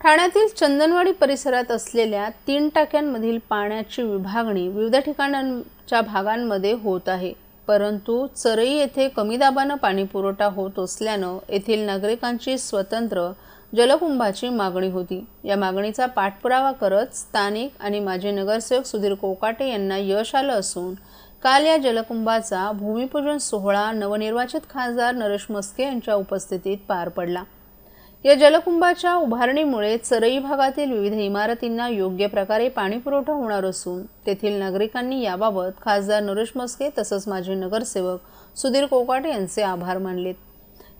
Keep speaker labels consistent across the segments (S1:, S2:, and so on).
S1: ठाण्यातील चंदनवाडी परिसरात असलेल्या 3 टाक्यांमधील पाण्याची विभागणी विविध ठिकाणांच्या भागांमध्ये होत आहे, परंतु चरई येथे कमी दाबाने पाणी पुरवठा होत असल्याने येथील नागरिकांची स्वतंत्र जलकुंभाची मागणी होती। या मागणीचा पाठपुरावा करत स्थानिक आणि माजी नगरसेवक सुधीर कोकाटे यांना यश आलं असून काल या जलकुंभाचा भूमिपूजन सोहळा नवनिर्वाचित खासदार नरेश म्हस्के यांच्या उपस्थितीत पार पडला। या जलकुंभाच्या उभारणीमुळे चरई भागातील विविध इमारतींना योग्य प्रकारे पाणी पुरवठा होणार असून तेथील नागरिकांनी याबाबत खासदार नरेश म्हस्के तसंच माजी नगरसेवक सुधीर कोकाटे यांचे आभार मानलेत।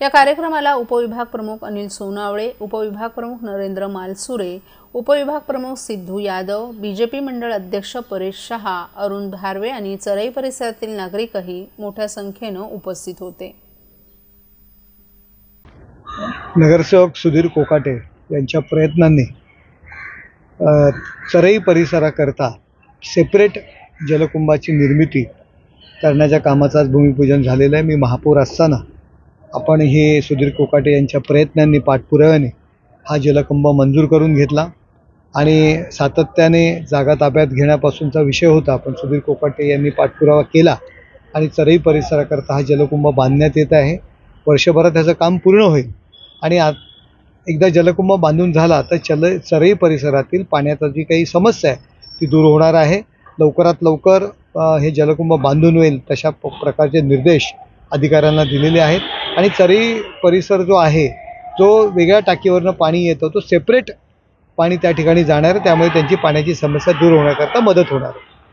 S1: या कार्यक्रमाला उपविभाग प्रमुख अनिल सोनावळे, उपविभाग प्रमुख नरेंद्र मालसुरे, उपविभाग प्रमुख सिद्धू यादव, बीजेपी मंडळ अध्यक्ष परेश शहा, अरुण धारवे आणि चरई परिसरातील नागरिकही मोठ्या संख्येने उपस्थित होते।
S2: नगरसेवक सुधीर कोकाटे यांच्या प्रयत्नांनी चरई परिसराकरता सेपरेट जलकुंभाची निर्मिती करण्याच्या कामाचं आज भूमिपूजन झालेलं आहे। मी महापौर असताना आपण हे सुधीर कोकाटे यांच्या प्रयत्नांनी पाठपुराव्याने हा जलकुंभ मंजूर करून घेतला आणि सातत्याने जागा ताब्यात घेण्यापासूनचा विषय होता, पण सुधीर कोकाटे यांनी पाठपुरावा केला आणि चरई परिसराकरता हा जलकुंभ बांधण्यात येत आहे। वर्षभरात त्याचं काम पूर्ण होईल आणि एकदा जलकुंभ बांधून झाला तर चरई परिसरातील पाण्याची जी काही समस्या आहे ती दूर होणार आहे। लवकरात लवकर हे जलकुंभ बांधून होईल तशा प्रकारचे निर्देश अधिकाऱ्यांना दिलेले आहेत आणि चरई परिसर जो आहे जो वेगळ्या टाकीवरनं पाणी येतं तो सेपरेट पाणी त्या ठिकाणी जाणार आहे, त्यामुळे त्यांची पाण्याची समस्या दूर होण्याकरता मदत होणार आहे।